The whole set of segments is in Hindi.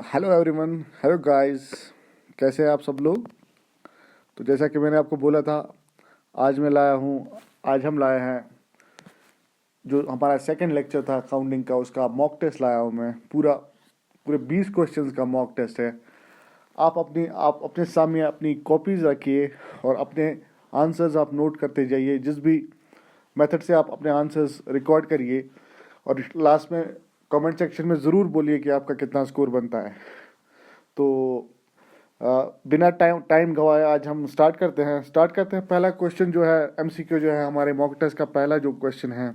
Hello everyone, hello guys. कैसे हैं आप सब लोग? तो जैसा कि मैंने आपको बोला था, आज हम लाए हैं जो हमारा सेकंड लेक्चर था काउंटिंग का, उसका मॉक टेस्ट लाया हूँ मैं। पूरे 20 क्वेश्चंस का मॉक टेस्ट है। आप अपने सामने अपनी कॉपीज रखिए और अपने आंसर्स आप नोट करते जाइए। जिस भी मेथड से आप अपने आंसर्स रिकॉर्ड करिए और लास्ट में कमेंट सेक्शन में ज़रूर बोलिए कि आपका कितना स्कोर बनता है। तो बिना टाइम गवाए आज हम स्टार्ट करते हैं। पहला क्वेश्चन जो है एमसीक्यू जो है हमारे मॉक टेस्ट का, पहला जो क्वेश्चन है,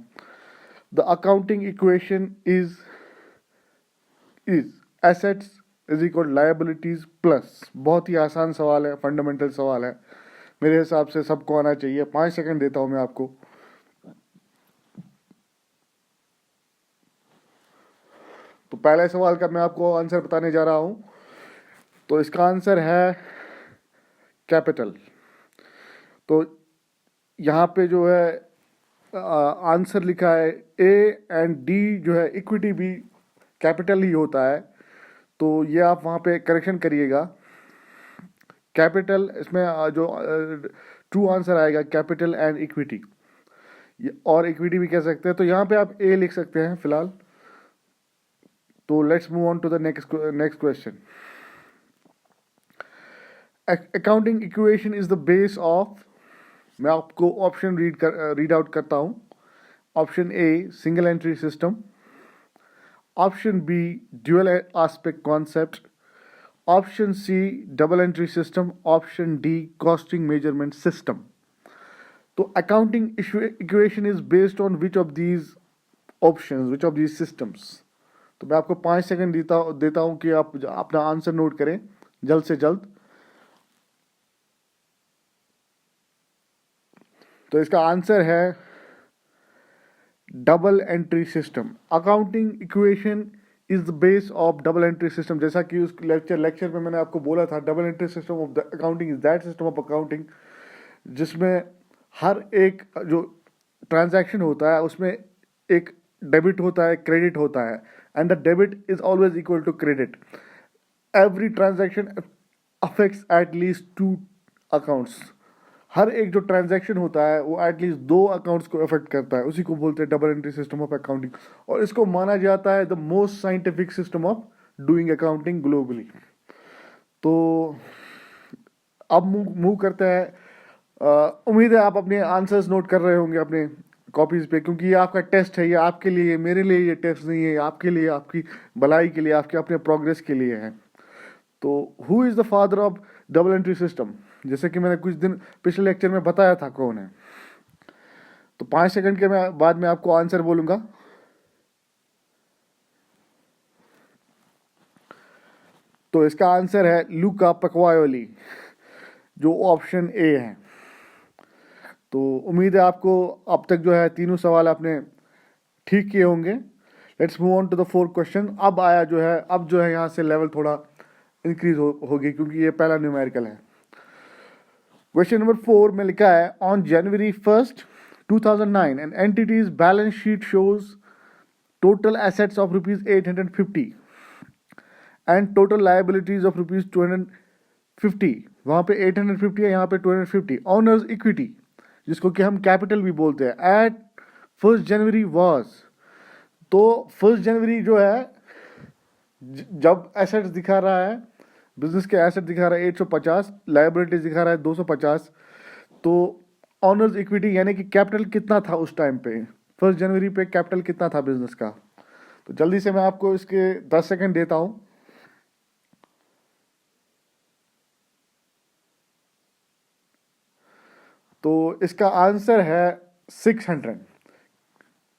the accounting equation is assets is equal liabilities plus. बहुत ही आसान सवाल है, फंडामेंटल सवाल है, मेरे हिसाब से सबको आना चाहिए। 5 सेकंड देता हूं मैं आपको। तो पहले सवाल का मैं आपको आंसर बताने जा रहा हूं। तो इसका आंसर है कैपिटल। तो यहाँ पे जो है आंसर लिखा है ए एंड डी, जो है इक्विटी भी कैपिटल ही होता है। तो ये आप वहाँ पे करेक्शन करिएगा। कैपिटल इसमें जो ट्रू आंसर आएगा कैपिटल एंड इक्विटी, और इक्विटी भी कह सकते हैं। तो यहाँ पे आप ए लिख सकते हैं फिलहाल। तो let's move on to the next question. Accounting equation is the base of, मैं आपको ऑप्शन रीड आउट करता हूँ। Option A single entry system, option B dual aspect concept, option C double entry system, option D costing measurement system. तो accounting equation is based on which of these options, which of these systems. तो मैं आपको 5 सेकंड देता हूं कि आप अपना आंसर नोट करें जल्द से जल्द। तो इसका आंसर है double entry system. Accounting equation is the base of double entry system. जैसा कि उस लेक्चर में मैंने आपको बोला था, double entry system of the accounting is that system of accounting जिसमें हर एक जो ट्रांजैक्शन होता है उसमें एक डेबिट होता है, क्रेडिट होता है, and the debit is always equal to credit. Every transaction affects at least 2 accounts. हर एक जो ट्रांजैक्शन होता है वो एटलीस्ट 2 अकाउंट्स को अफेक्ट करता है। उसी को बोलते हैं double entry system of accounting, और इसको माना जाता है the most scientific system of doing accounting globally. तो अब मूव करते हैं। उम्मीद है आप अपने आंसर्स नोट कर रहे होंगे अपने कॉपीज पे, क्योंकि ये आपका टेस्ट है। ये आपके लिए, मेरे लिए ये टेस्ट नहीं है, आपके लिए, आपकी भलाई के लिए, आपके अपने प्रोग्रेस के लिए है। तो who is the father of double entry system? जैसे कि मैंने कुछ दिन पिछले लेक्चर में बताया था कौन है। तो 5 सेकंड के बाद मैं आपको आंसर बोलूंगा। तो इसका आंसर है लुका पकवायोली, जो ऑप्शन ए है। तो उम्मीद है आपको अब तक जो है तीनों सवाल आपने ठीक किए होंगे। Let's move on to the 4th question. अब जो है यहाँ से लेवल थोड़ा इंक्रीज होगी, क्योंकि ये पहला न्यूमेरिकल है। क्वेश्चन नंबर 4 में लिखा है, on January 1st 2009 an entity's balance sheet shows total assets of ₹850 and total liabilities of ₹250। वहां पे 850 है, यहाँ पे 250। ऑनर्स इक्विटी, जिसको कि हम कैपिटल भी बोलते हैं, एट 1st जनवरी वॉज। तो 1st जनवरी जो है, जब एसेट्स दिखा रहा है, बिजनेस के एसेट दिखा रहा है 850, लायबिलिटीज दिखा रहा है 250। तो ऑनर्स इक्विटी यानी कि कैपिटल कितना था उस टाइम पे, 1st जनवरी पे कैपिटल कितना था बिजनेस का? तो जल्दी से मैं आपको इसके 10 सेकंड देता हूं। तो इसका आंसर है 600।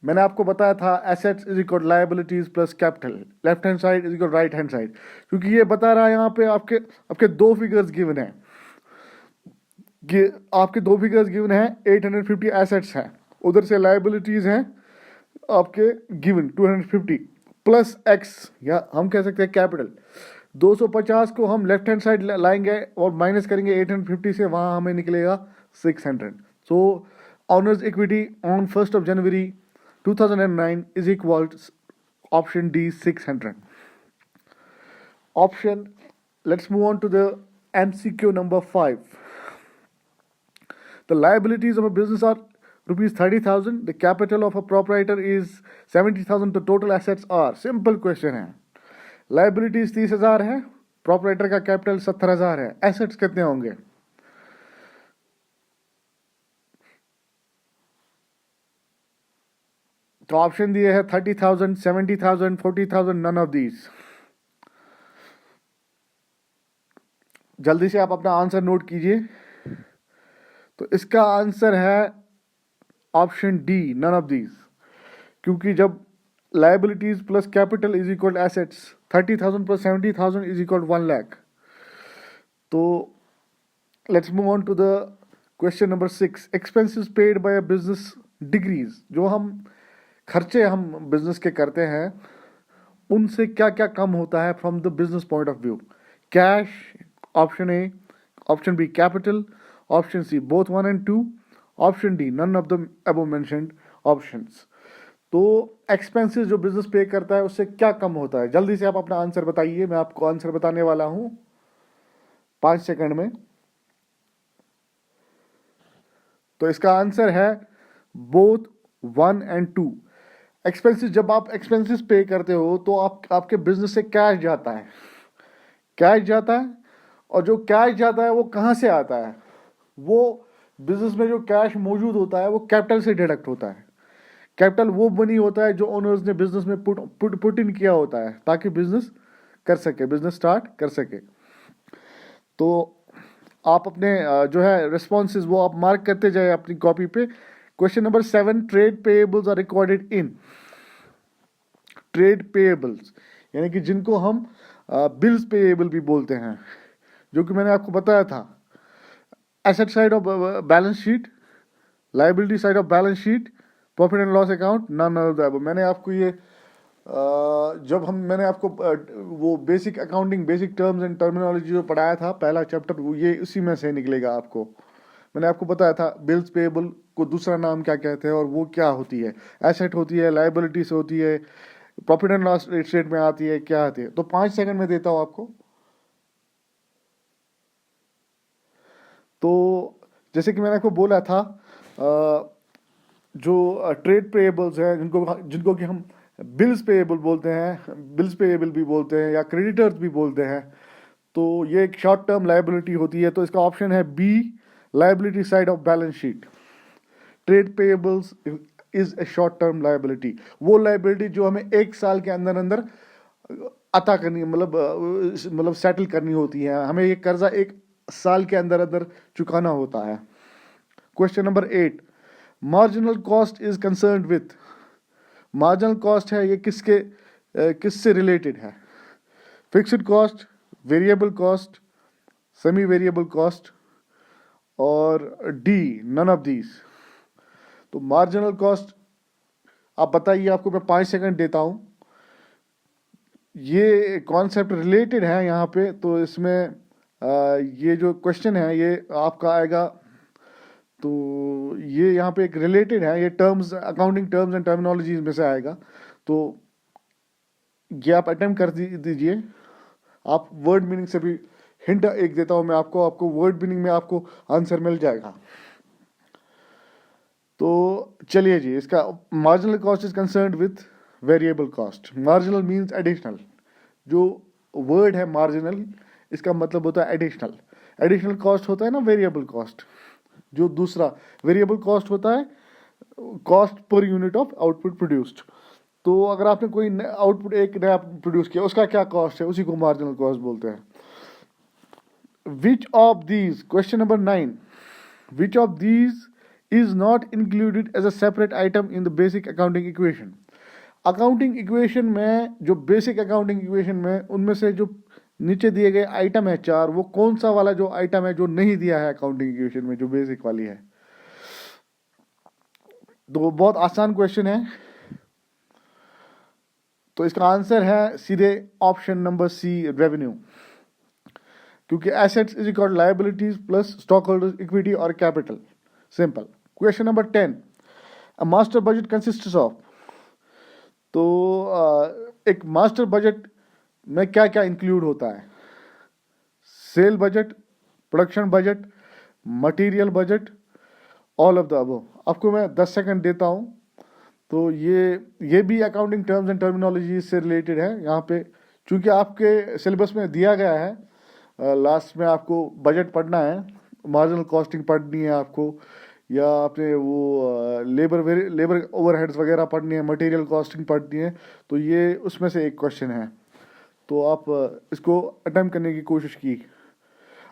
मैंने आपको बताया था assets is equal liabilities plus capital, left hand side is equal right hand side, क्योंकि ये बता रहा है यहाँ पे आपके 2 फिगर्स गिवन है। आपके 2 फिगर्स गिवन है, 850 एसेट्स हैं, उधर से लायबिलिटीज हैं आपके गिवन 250 प्लस एक्स, या हम कह सकते हैं कैपिटल। 250 को हम लेफ्ट हैंड साइड लाएंगे और माइनस करेंगे 850 से, वहां हमें निकलेगा 600। So owner's equity on 1st January 2009 is equal to option D 600. Option, let's move on to the MCQ number 5. The liabilities of a business are rupees 30,000. The capital of a proprietor is 70,000. The total assets are, simple question है. Liabilities 30,000 है, proprietor का capital 70,000 है. Assets कितने होंगे? तो ऑप्शन दिए है 30,000, 70,000, 40,000, none of these. जल्दी से आप अपना आंसर नोट कीजिए. तो इसका आंसर है option D, none of these. क्योंकि जब liabilities plus capital is equal assets 30,000 plus 70,000 is equal 1 lakh. तो let's move on to the question number 6. Expenses paid by a business decrease. जो हम खर्चे हम बिजनेस के करते हैं उनसे क्या क्या कम होता है from the business point of view. Cash, option A. Option B capital. Option C both 1 and 2. Option D none of the above mentioned options. तो एक्सपेंसेस जो बिजनेस पे करता है उससे क्या कम होता है? जल्दी से आप अपना आंसर बताइए. मैं आपको आंसर बताने वाला हूं 5 सेकंड में. तो इसका आंसर है बोथ 1 and 2. एक्सपेंसेस, जब आप एक्सपेंसेस पे करते हो तो आपके बिजनेस से कैश जाता है. कैश जाता है और जो कैश जाता है वो कहाँ से आता है? वो बिजनेस में जो कैश मौजूद होता है वो कैपिटल से डिडक्ट होता है. कैपिटल वो मनी होता है जो ओनर्स ने बिजनेस में पुट इन किया होता है ताकि बिजनेस कर सके, बिजनेस स्टार्ट कर सके. तो आप अपने जो है रिस्पॉन्सेज वो आप मार्क करते जाए अपनी कॉपी पे. Question number 7. Trade payables are recorded in. Trade payables यानी कि जिनको हम बिल्स पेएबल भी बोलते हैं, जो कि मैंने आपको बताया था. Asset side of balance sheet, liability side of balance sheet, profit and loss account, none of the above. मैंने आपको ये मैंने आपको वो basic accounting, basic terms and terminology जो पढ़ाया था पहला चैप्टर, वो ये उसी में से निकलेगा आपको. मैंने आपको बताया था बिल्स पेएबल को दूसरा नाम क्या कहते हैं और वो क्या होती है. एसेट होती है, लाइबिलिटीज होती है, प्रॉफिट एंड लॉस स्टेट में आती है, क्या आती है. तो 5 सेकंड में देता हूं आपको. तो जैसे कि मैंने आपको बोला था जो ट्रेड पेएबल्स हैं जिनको कि हम बिल्स पेएबल बोलते हैं, बिल्स पेएबल भी बोलते हैं या क्रेडिटर्स भी बोलते हैं. तो ये एक शॉर्ट टर्म लाइबिलिटी होती है. तो इसका ऑप्शन है B, liability side of balance sheet. Trade payables is a short term liability. वो लाइबिलिटी जो हमें 1 साल के अंदर अंदर अता करनी, मतलब सेटल करनी होती है. हमें ये कर्जा 1 साल के अंदर अंदर चुकाना होता है. Question number 8. Marginal cost is concerned with. Marginal cost है ये किससे रिलेटेड है? Fixed cost, variable cost, semi variable cost और डी नन ऑफ दीज. तो मार्जिनल कॉस्ट आप बताइए. आपको मैं 5 सेकंड देता हूं. ये कॉन्सेप्ट रिलेटेड है यहाँ पे. तो इसमें ये जो क्वेश्चन है ये आपका आएगा. तो ये यहाँ पे एक रिलेटेड है, ये terms, accounting terms and terminologies में से आएगा. तो ये आप अटेम्प्ट कर दीजिए. आप वर्ड मीनिंग से भी हिंट एक देता हूं मैं आपको वर्ड मीनिंग में आपको आंसर मिल जाएगा. तो चलिए जी, इसका marginal cost is concerned with variable cost. Marginal means additional. जो वर्ड है मार्जिनल, इसका मतलब होता है एडिशनल. एडिशनल कॉस्ट होता है ना वेरिएबल कॉस्ट. जो दूसरा वेरिएबल कॉस्ट होता है cost per unit of output produced. तो अगर आपने कोई आउटपुट एक नया प्रोड्यूस किया, उसका क्या कॉस्ट है, उसी को मार्जिनल कॉस्ट बोलते हैं. Which of these, question number 9, which of these is not included as a separate item in the basic accounting equation. Accounting equation में, जो बेसिक अकाउंटिंग इक्वेशन में, उनमें से जो नीचे दिए गए आइटम है 4, वो कौन सा वाला जो आइटम है जो नहीं दिया है अकाउंटिंग इक्वेशन में, जो बेसिक वाली है. तो बहुत आसान क्वेश्चन है. तो इसका आंसर है सीधे ऑप्शन नंबर सी, रेवेन्यू. क्योंकि assets is equal liabilities plus stock holders equity और capital. Simple. Question number 10. A master budget consists of. तो एक मास्टर बजट में क्या क्या इंक्लूड होता है? Cell budget, production budget, material budget, all of the above. आपको मैं 10 सेकंड देता हूँ। तो ये भी अकाउंटिंग टर्म्स एंड टर्मिनोलॉजी से रिलेटेड है। यहाँ पे चूंकि आपके सिलेबस में दिया गया है, लास्ट में आपको बजट पढ़ना है, मार्जिनल कॉस्टिंग पढ़नी है आपको, या आपने वो लेबर ओवरहेड्स वगैरह पढ़नी है, मटेरियल कॉस्टिंग पढ़नी है। तो ये उसमें से एक क्वेश्चन है। तो आप इसको अटेम्प्ट करने की कोशिश की।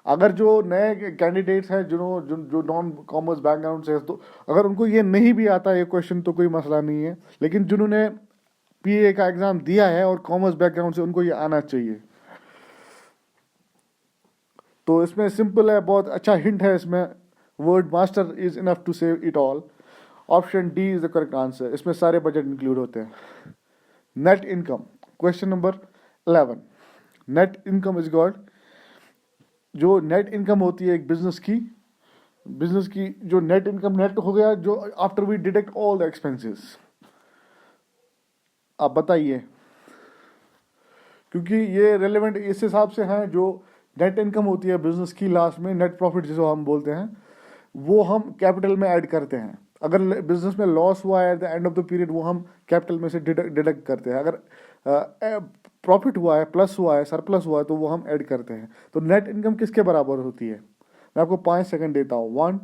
अगर जो नए कैंडिडेट्स हैं जो नॉन कॉमर्स बैकग्राउंड से हैं, तो अगर उनको ये नहीं भी आता ये क्वेश्चन तो कोई मसला नहीं है, लेकिन जिन्होंने पीए का एग्जाम दिया है और कॉमर्स बैकग्राउंड से, उनको ये आना चाहिए। तो इसमें सिंपल है, बहुत अच्छा हिंट है इसमें। Word master is enough to save it all. Option D is the correct answer. इसमें सारे बजट इंक्लूड होते हैं। Net income, question number 11। Net income is good, जो नेट इनकम होती है एक बिजनेस की जो नेट इनकम, नेट हो गया जो after we deduct all the expenses. आप बताइए, क्योंकि ये रेलेवेंट इस हिसाब से हैं। जो नेट इनकम होती है बिजनेस की, लास्ट में नेट प्रॉफिट जिसे हम बोलते हैं, वो हम कैपिटल में ऐड करते हैं। अगर बिजनेस में लॉस हुआ है at the end of the period, वो हम कैपिटल में से डिडक्ट करते हैं। अगर प्रॉफिट हुआ है, प्लस हुआ है, सरप्लस हुआ है, तो वो हम ऐड करते हैं। तो नेट इनकम किसके बराबर होती है? मैं आपको 5 सेकंड देता हूँ। 1,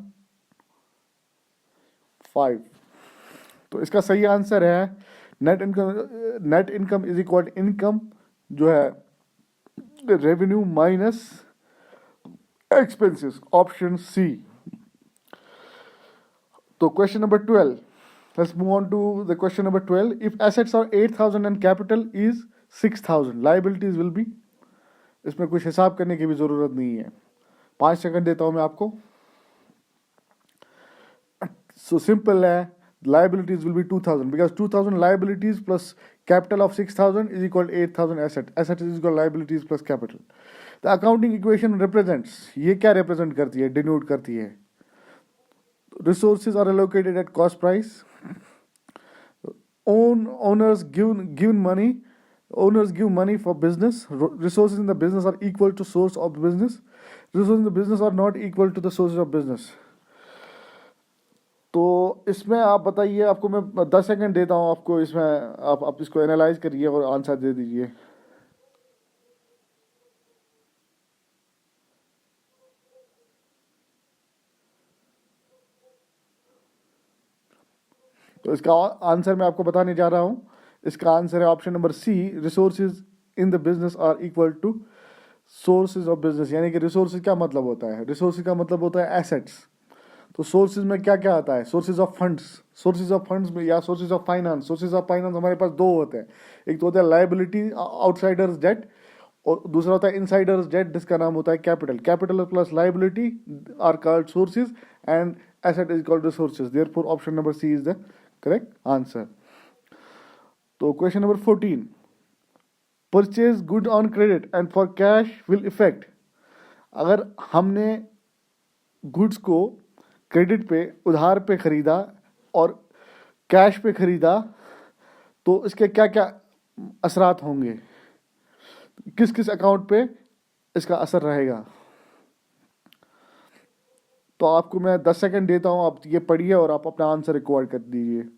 5। तो इसका सही आंसर है net income is equal income जो है revenue minus expenses, option C. तो question number 12, let's move on to the question number 12. If assets are 8,000 and capital is 6,000, liabilities will be, इसमें कुछ हिसाब करने की भी जरूरत नहीं है। 5 सेकंड देता हूं मैं आपको। सो सिंपल है, liabilities will be 2,000 because 2,000 liabilities plus capital of 6,000 is equal to 8,000 asset. Asset is equal to liabilities plus capital. The accounting equation represents, ये क्या represent करती है, denote करती है? Resources are allocated at cost price. Owners give money. Owners give money for business. Resources in the business are equal to source of business. Resources in the business are not equal to the sources of business. तो इसमें आप बताइए, आपको मैं 10 सेकंड देता हूँ आपको। इसमें आप इसको एनालाइज करिए और आंसर दे दीजिए। तो इसका आंसर मैं आपको बताने जा रहा हूँ। इसका आंसर है option number C, resources in the business are equal to sources of business. यानी कि रिसोर्सेज क्या मतलब होता है? रिसोर्सेज का मतलब होता है एसेट्स। तो सोर्सेज में क्या क्या आता है? Sources of funds, sources of funds में, या sources of finance. Sources of finance हमारे पास दो होते हैं। एक तो होता है लाइबिलिटी, आउटसाइडर्स डेट, और दूसरा होता है इनसाइडर्स डेट, जिसका नाम होता है capital. Capital plus liability are called sources and asset is called resources. Therefore option number C is the correct answer. तो question number 14, purchase good on credit and for cash will effect. अगर हमने गुड्स को क्रेडिट पे, उधार पे खरीदा और कैश पे खरीदा, तो इसके क्या क्या असरात होंगे, किस किस अकाउंट पे इसका असर रहेगा? तो आपको मैं 10 सेकंड देता हूं, आप ये पढ़िए और आप अपना आंसर रिकॉर्ड कर दीजिए।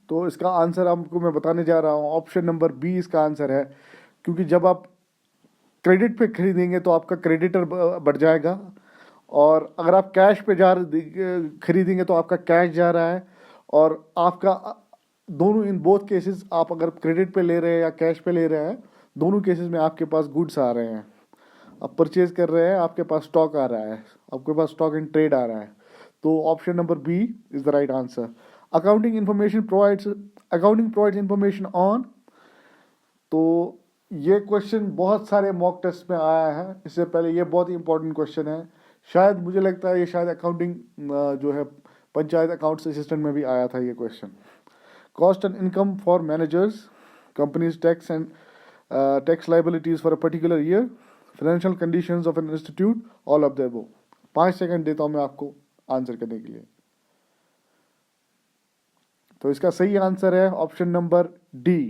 तो इसका आंसर आपको मैं बताने जा रहा हूँ। ऑप्शन नंबर बी इसका आंसर है, क्योंकि जब आप क्रेडिट पे खरीदेंगे तो आपका क्रेडिटर बढ़ जाएगा, और अगर आप कैश पे खरीदेंगे तो आपका कैश जा रहा है। और आपका दोनों, इन बोथ केसेस, आप अगर क्रेडिट पे ले रहे हैं या कैश पे ले रहे हैं, दोनों केसेस में आपके पास गुड्स आ रहे हैं। आप परचेज कर रहे हैं, आपके पास स्टॉक आ रहा है, आपके पास स्टॉक इन ट्रेड आ रहा है। तो option number B is the right answer. Accounting provides information on. तो ये क्वेश्चन बहुत सारे मॉक टेस्ट में आया है इससे पहले। ये बहुत ही इंपॉर्टेंट क्वेश्चन है। शायद मुझे लगता है ये शायद अकाउंटिंग जो है पंचायत अकाउंट्स असिस्टेंट में भी आया था ये question. Cost and income for managers, companies tax and tax liabilities for a particular year, financial conditions of an institute, all of the above. 5 second देता हूं मैं आपको आंसर करने के लिए। तो इसका सही आंसर है ऑप्शन नंबर डी।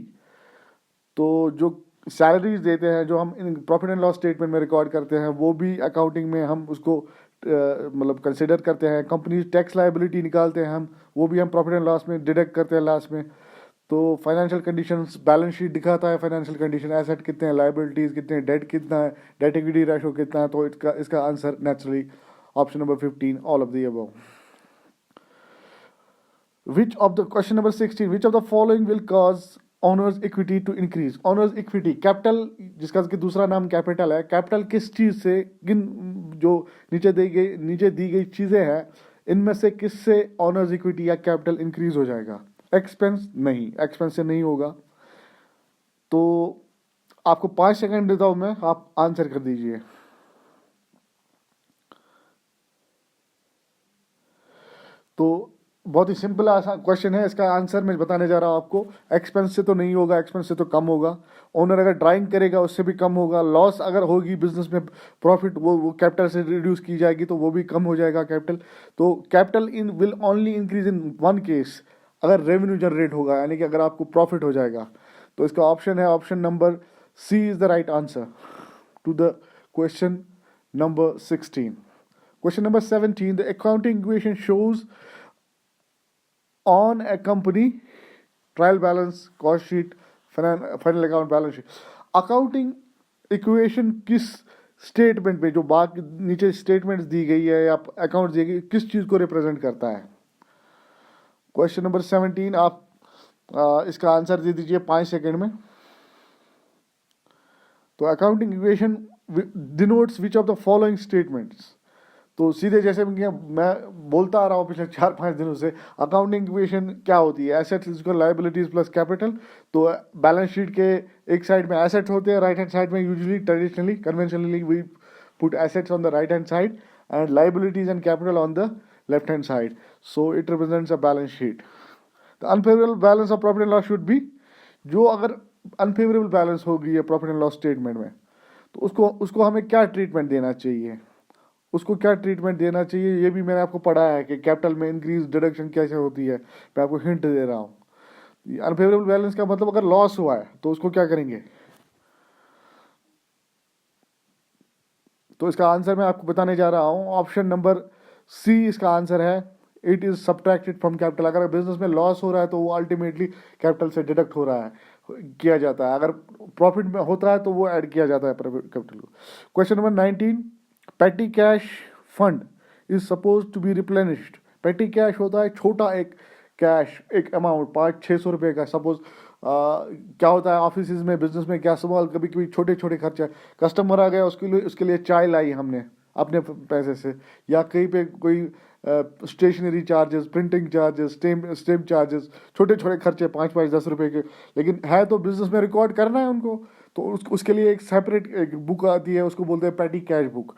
तो जो सैलरीज देते हैं, जो हम in profit and loss statement में रिकॉर्ड करते हैं, वो भी अकाउंटिंग में हम उसको मतलब कंसिडर करते हैं। कंपनी टैक्स लाइबिलिटी निकालते हैं हम, वो भी हम प्रॉफिट एंड लॉस में डिडक्ट करते हैं लास्ट में। तो फाइनेंशियल कंडीशंस, बैलेंस शीट दिखाता है फाइनेंशियल कंडीशन, एसेट कितने हैं, लाइबिलिटीज कितने हैं, डेट कितना है, डेट इक्विटी रेशो कितना है। तो इसका answer naturally option number 15, all of the above. Which of the question number 16, which of the following will cause owners equity to increase? owners equity capital, जिसका कि दूसरा नाम कैपिटल है, कैपिटल किस चीज से, जो नीचे दी गई चीजें हैं, इनमें से किससे ओनर्स इक्विटी या कैपिटल इंक्रीज हो जाएगा? एक्सपेंस नहीं, एक्सपेंस से नहीं होगा। तो आपको 5 सेकंड देता हूं मैं, आप आंसर कर दीजिए। तो बहुत ही सिंपल क्वेश्चन है, इसका आंसर मैं बताने जा रहा हूं आपको। एक्सपेंस से तो नहीं होगा, एक्सपेंस से तो कम होगा। ओनर अगर ड्राइंग करेगा उससे भी कम होगा। लॉस अगर होगी बिजनेस में, प्रॉफिट वो कैपिटल से रिड्यूस की जाएगी तो वो भी कम हो जाएगा कैपिटल। तो capital in will only increase in one case, अगर रेवेन्यू जनरेट होगा, यानी कि अगर आपको प्रॉफिट हो जाएगा। तो इसका ऑप्शन है option number C is the right answer to the question number 16। Question number 17, the accounting equation shows on a company trial balance, cost sheet, final account balance sheet. Accounting equation किस स्टेटमेंट पे, जो बाकी नीचे स्टेटमेंट्स दी गई है या अकाउंट दी गई, किस चीज को रिप्रेजेंट करता है? क्वेश्चन नंबर 17, आप इसका आंसर दे दीजिए 5 सेकेंड में। तो accounting equation denotes which of the following statements. तो सीधे जैसे मैं बोलता आ रहा हूँ पिछले 4-5 दिनों से, अकाउंटिंग इक्वेशन क्या होती है? Assets equal liabilities plus capital. तो बैलेंस शीट के एक साइड में एसेट्स होते हैं, राइट हैंड साइड में usually traditionally conventionally we put assets on the right hand side and liabilities and capital on the left hand side. So it represents a balance sheet. The unfavourable balance of profit and loss should be, जो अगर अनफेवरेबल बैलेंस होगी है प्रॉफिट एंड लॉस स्टेटमेंट में, तो उसको हमें क्या ट्रीटमेंट देना चाहिए? उसको क्या ट्रीटमेंट देना चाहिए, ये भी मैंने आपको पढ़ाया है कि कैपिटल में इंक्रीज डिडक्शन कैसे होती है। मैं आपको हिंट दे रहा हूँ। अनफेवरेबल बैलेंस का मतलब अगर लॉस हुआ है तो उसको क्या करेंगे? तो इसका आंसर मैं आपको बताने जा रहा हूँ। ऑप्शन नंबर सी इसका आंसर है, it is subtracted from capital. अगर बिजनेस में लॉस हो रहा है तो वो अल्टीमेटली कैपिटल से डिडक्ट हो रहा है, किया जाता है। अगर प्रॉफिट में होता है तो वो ऐड किया जाता है कैपिटल को। Question number 19, petty cash fund is suppose to be replenished. Petty cash होता है छोटा एक कैश, एक अमाउंट 500-600 रुपये का। सपोज क्या होता है ऑफिस में, बिजनेस में, क्या स्मॉल, कभी कभी छोटे छोटे खर्चे, कस्टमर आ गया उसके लिए चाय लाई हमने अपने पैसे से, या कहीं पे कोई stationery charges, printing charges, stamp charges, छोटे छोटे खर्चे 5-5-10 रुपए के, लेकिन है तो बिजनेस में रिकॉर्ड करना है उनको, तो उसके लिए एक सेपरेट एक बुक आती है, उसको बोलते हैं पेटी कैश बुक।